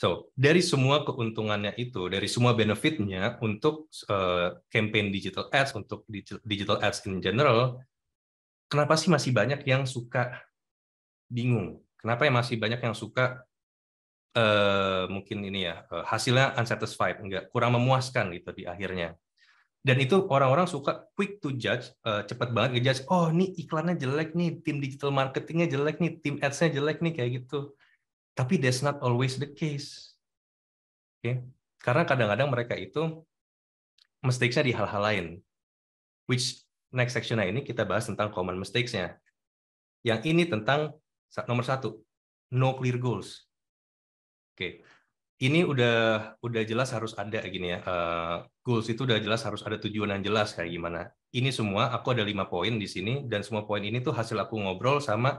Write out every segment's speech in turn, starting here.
So, dari semua keuntungannya itu, dari semua benefitnya untuk campaign digital ads, untuk digital ads in general, kenapa sih masih banyak yang suka bingung? Kenapa ya masih banyak yang suka mungkin ini ya hasilnya unsatisfied, enggak kurang memuaskan gitu di akhirnya. Dan itu orang-orang suka quick to judge, cepat banget ngejudge, oh ini iklannya jelek nih, tim digital marketingnya jelek nih, tim ads-nya jelek nih kayak gitu. Tapi that's not always the case. Okay? Karena kadang-kadang mereka itu mistakes-nya di hal-hal lain. Which next section-nya ini kita bahas tentang common mistakes-nya. Yang ini tentang nomor 1, no clear goals. Oke, ini udah jelas harus ada gini ya. Goals itu udah jelas harus ada tujuan yang jelas kayak gimana. Ini semua aku ada 5 poin di sini dan semua poin ini tuh hasil aku ngobrol sama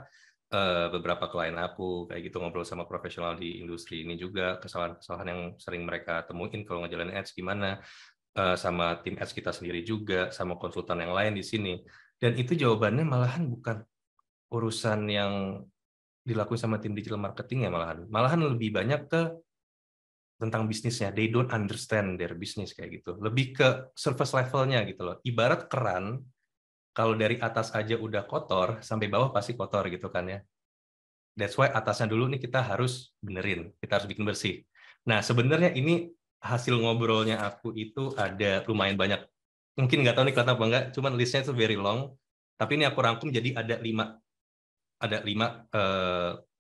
beberapa klien aku kayak gitu, ngobrol sama profesional di industri ini juga, kesalahan-kesalahan yang sering mereka temuin kalau ngejalanin ads gimana, sama tim ads kita sendiri juga, sama konsultan yang lain di sini. Dan itu jawabannya malahan bukan urusan yang dilakukan sama tim digital marketing ya, malahan lebih banyak ke tentang bisnisnya. They don't understand their business kayak gitu. Lebih ke surface levelnya gitu loh. Ibarat keran, kalau dari atas aja udah kotor, sampai bawah pasti kotor gitu kan ya. That's why atasnya dulu nih kita harus benerin, kita harus bikin bersih. Nah sebenarnya ini hasil ngobrolnya aku itu ada lumayan banyak. Mungkin nggak tahu nih kelihatan apa enggak, cuman listnya itu very long. Tapi ini aku rangkum jadi ada 5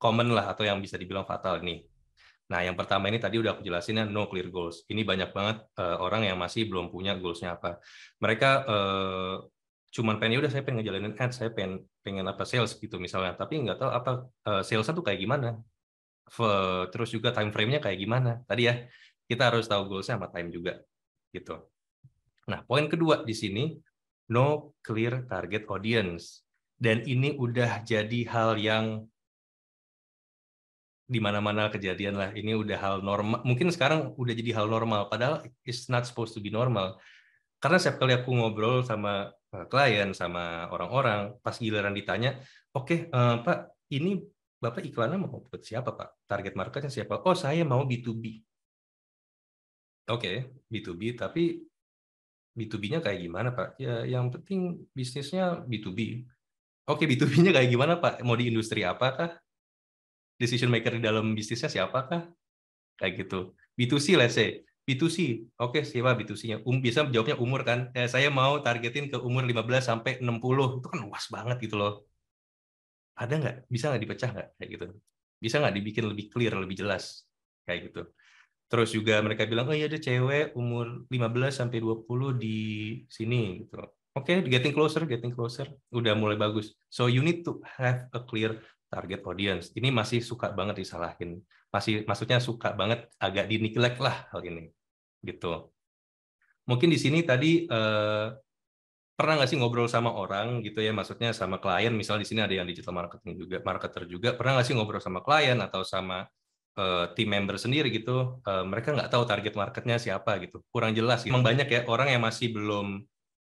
common lah atau yang bisa dibilang fatal nih. Nah, yang pertama ini tadi udah aku jelasin ya, no clear goals. Ini banyak banget orang yang masih belum punya goals-nya apa. Mereka cuman pengen, ya udah saya pengen ngejalanin ads, saya pengen apa sales gitu misalnya, tapi nggak tahu apa sales-nya tuh kayak gimana. Terus juga time frame-nya kayak gimana. Tadi ya, kita harus tahu goals-nya sama time juga gitu. Nah, poin kedua di sini, no clear target audience. Dan ini udah jadi hal yang di mana-mana kejadian lah. Ini udah hal normal. Mungkin sekarang udah jadi hal normal. Padahal it's not supposed to be normal. Karena setiap kali aku ngobrol sama klien, sama orang-orang, pas giliran ditanya, oke, Pak, ini Bapak iklannya mau buat siapa, Pak? Target marketnya siapa? Oh, saya mau B2B. Oke, B2B, tapi B2B-nya kayak gimana, Pak? Ya, yang penting bisnisnya B2B. Oke, B2B-nya kayak gimana, Pak? Mau di industri apakah? Decision maker di dalam bisnisnya siapakah? Kayak gitu. B2C, let's say. B2C, oke, siapa B2C-nya? Bisa jawabnya umur kan? Saya mau targetin ke umur 15 sampai 60. Itu kan luas banget gitu loh. Ada nggak? Bisa nggak dipecah nggak? Kayak gitu. Bisa nggak dibikin lebih clear, lebih jelas? Kayak gitu. Terus juga mereka bilang, oh iya ada cewek umur 15 sampai 20 di sini gitu. Oke, getting closer, getting closer. Udah mulai bagus. So you need to have a clear target audience. Ini masih suka banget disalahin. Maksudnya suka banget agak di-neglect lah hal ini. Gitu. Mungkin di sini tadi pernah nggak sih ngobrol sama orang gitu ya, maksudnya sama klien, misalnya di sini ada yang digital marketing juga, marketer juga, pernah nggak sih ngobrol sama klien atau sama team member sendiri gitu, mereka nggak tahu target marketnya siapa gitu, kurang jelas gitu. Memang banyak ya orang yang masih belum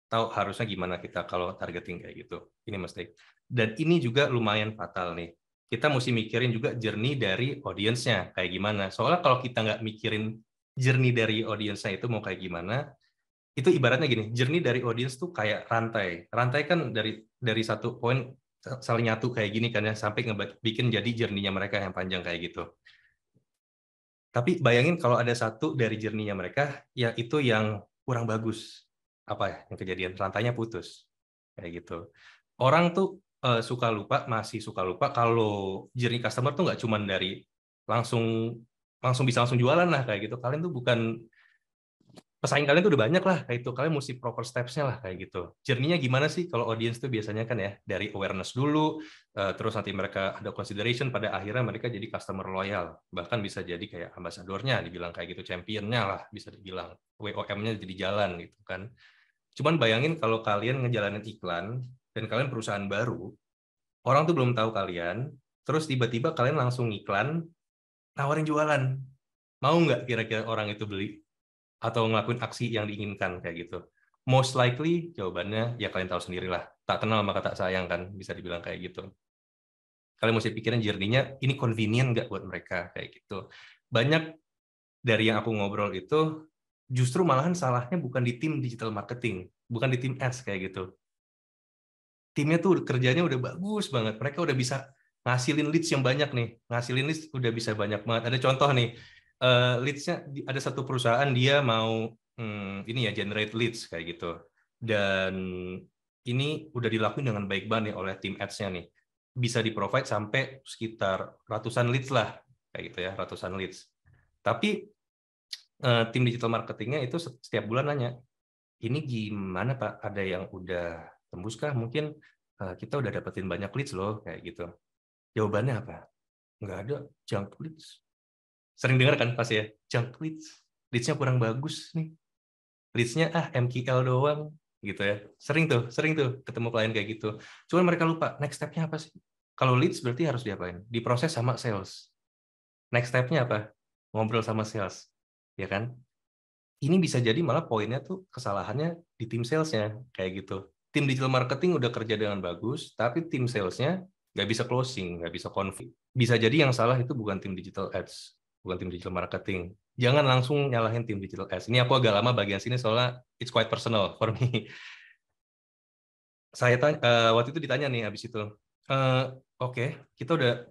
tahu harusnya gimana kita kalau targeting kayak gitu. Ini mistake. Dan ini juga lumayan fatal nih. Kita mesti mikirin juga journey dari audience-nya kayak gimana. Soalnya kalau kita nggak mikirin journey dari audience-nya itu mau kayak gimana, itu ibaratnya gini, journey dari audience tuh kayak rantai. Rantai kan dari satu poin saling nyatu kayak gini kan ya, sampai bikin jadi journey-nya mereka yang panjang kayak gitu. Tapi bayangin kalau ada satu dari journey-nya mereka, ya itu yang kurang bagus. Apa ya yang kejadian? Rantainya putus. Kayak gitu. Orang tuh masih suka lupa kalau journey customer tuh nggak cuma dari langsung bisa langsung jualan lah kayak gitu. Kalian tuh bukan pesaing, kalian tuh udah banyak lah kayak itu, kalian mesti proper steps-nya lah kayak gitu. Journey-nya gimana sih kalau audience tuh biasanya kan ya dari awareness dulu, terus nanti mereka ada consideration, pada akhirnya mereka jadi customer loyal, bahkan bisa jadi kayak ambasadornya dibilang kayak gitu, championnya lah bisa dibilang, WOM-nya jadi jalan gitu kan. Cuman bayangin kalau kalian ngejalanin iklan dan kalian perusahaan baru, orang tuh belum tahu kalian, terus tiba-tiba kalian langsung iklan nawarin jualan, mau nggak kira-kira orang itu beli atau ngelakuin aksi yang diinginkan kayak gitu? Most likely jawabannya ya kalian tahu sendirilah. Tak kenal maka tak sayang kan, bisa dibilang kayak gitu. Kalian mesti pikirin journey-nya ini convenient nggak buat mereka kayak gitu. Banyak dari yang aku ngobrol itu, justru malahan salahnya bukan di tim digital marketing, bukan di tim ads kayak gitu. Timnya tuh kerjanya udah bagus banget, mereka udah bisa ngasilin leads yang banyak nih, ngasilin leads udah bisa banyak banget. Ada contoh nih, leads-nya ada satu perusahaan dia mau ini ya generate leads kayak gitu, dan ini udah dilakuin dengan baik banget nih oleh tim ads-nya nih, bisa di-provide sampai sekitar ratusan leads lah kayak gitu ya, ratusan leads. Tapi tim digital marketingnya itu setiap bulan nanya, ini gimana Pak? Ada yang udah tembus kah? Mungkin kita udah dapetin banyak leads loh, kayak gitu. Jawabannya apa? Nggak ada, junk leads. Sering dengar kan pasti ya, junk leads. Leads-nya kurang bagus nih. Leads-nya MQL doang, gitu ya. Sering tuh ketemu klien kayak gitu. Cuman mereka lupa, next step-nya apa sih? Kalau leads berarti harus diapain? Diproses sama sales. Next step-nya apa? Ngobrol sama sales. Ya kan? Ini bisa jadi malah poinnya tuh kesalahannya di tim sales-nya kayak gitu. Tim digital marketing udah kerja dengan bagus, tapi tim sales-nya nggak bisa closing, nggak bisa convert. Bisa jadi yang salah itu bukan tim digital ads, bukan tim digital marketing. Jangan langsung nyalahin tim digital ads. Ini aku agak lama bagian sini soalnya it's quite personal for me. Saya waktu itu ditanya nih habis itu, oke, kita udah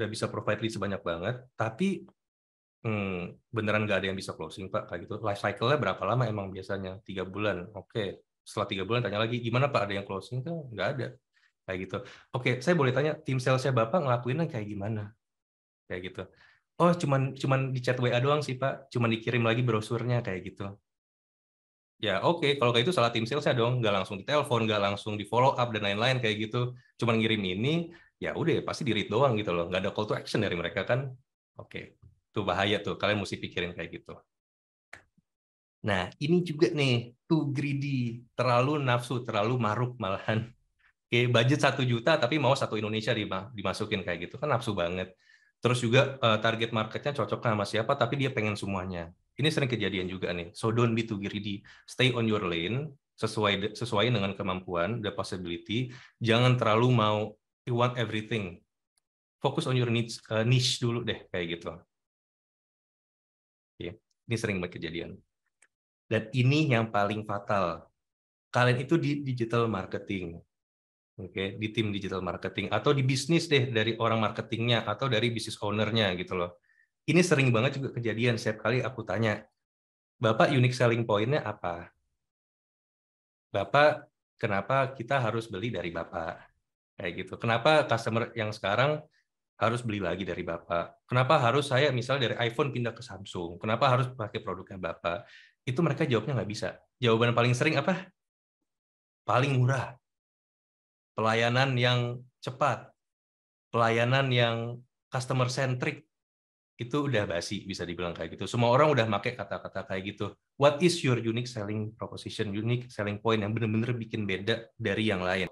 bisa provide lead sebanyak banget, tapi beneran nggak ada yang bisa closing Pak kayak gitu. Life cycle-nya berapa lama emang biasanya? 3 bulan. Oke. Setelah 3 bulan tanya lagi gimana Pak, ada yang closing? Tuh nggak ada kayak gitu. Oke, saya boleh tanya tim salesnya Bapak ngelakuinnya kayak gimana? Kayak gitu. Oh, cuman di chat WA doang sih Pak, cuman dikirim lagi brosurnya kayak gitu. Ya oke, kalau kayak itu salah tim salesnya dong, nggak langsung ditelepon, nggak langsung di follow up dan lain-lain kayak gitu. Cuman ngirim ini, ya udah ya pasti di read doang gitu loh, nggak ada call to action dari mereka kan. Oke, tuh bahaya tuh, kalian mesti pikirin kayak gitu. Nah, ini juga nih, too greedy, terlalu nafsu, terlalu maruk malahan. Oke, budget 1 juta tapi mau satu Indonesia dimasukin kayak gitu, kan nafsu banget. Terus juga target marketnya cocok sama siapa, tapi dia pengen semuanya. Ini sering kejadian juga nih. So don't be too greedy. Stay on your lane, sesuai dengan kemampuan, the possibility. Jangan terlalu mau you want everything. Fokus on your needs, niche dulu deh kayak gitu. Oke, ini sering banget kejadian. Dan ini yang paling fatal. Kalian itu di digital marketing. Oke, di tim digital marketing atau di bisnis deh dari orang marketingnya atau dari bisnis owner-nya gitu loh. Ini sering banget juga kejadian setiap kali aku tanya, Bapak unique selling point-nya apa? Bapak, kenapa kita harus beli dari Bapak? Kayak gitu. Kenapa customer yang sekarang harus beli lagi dari Bapak? Kenapa harus saya misalnya dari iPhone pindah ke Samsung? Kenapa harus pakai produknya Bapak? Itu mereka jawabnya nggak bisa. Jawaban paling sering apa? Paling murah. Pelayanan yang cepat. Pelayanan yang customer centric. Itu udah basi, bisa dibilang kayak gitu. Semua orang udah pakai kata-kata kayak gitu. What is your unique selling proposition, unique selling point yang benar-benar bikin beda dari yang lain?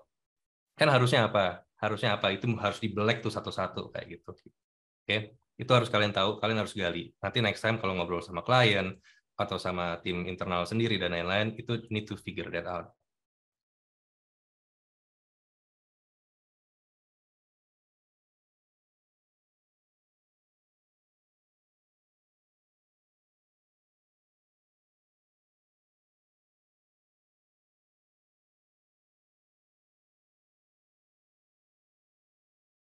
Kan harusnya apa? Harusnya apa? Itu harus di-black tuh satu-satu kayak gitu. Oke, itu harus kalian tahu, kalian harus gali. Nanti next time kalau ngobrol sama klien atau sama tim internal sendiri dan lain-lain, itu need to figure that out.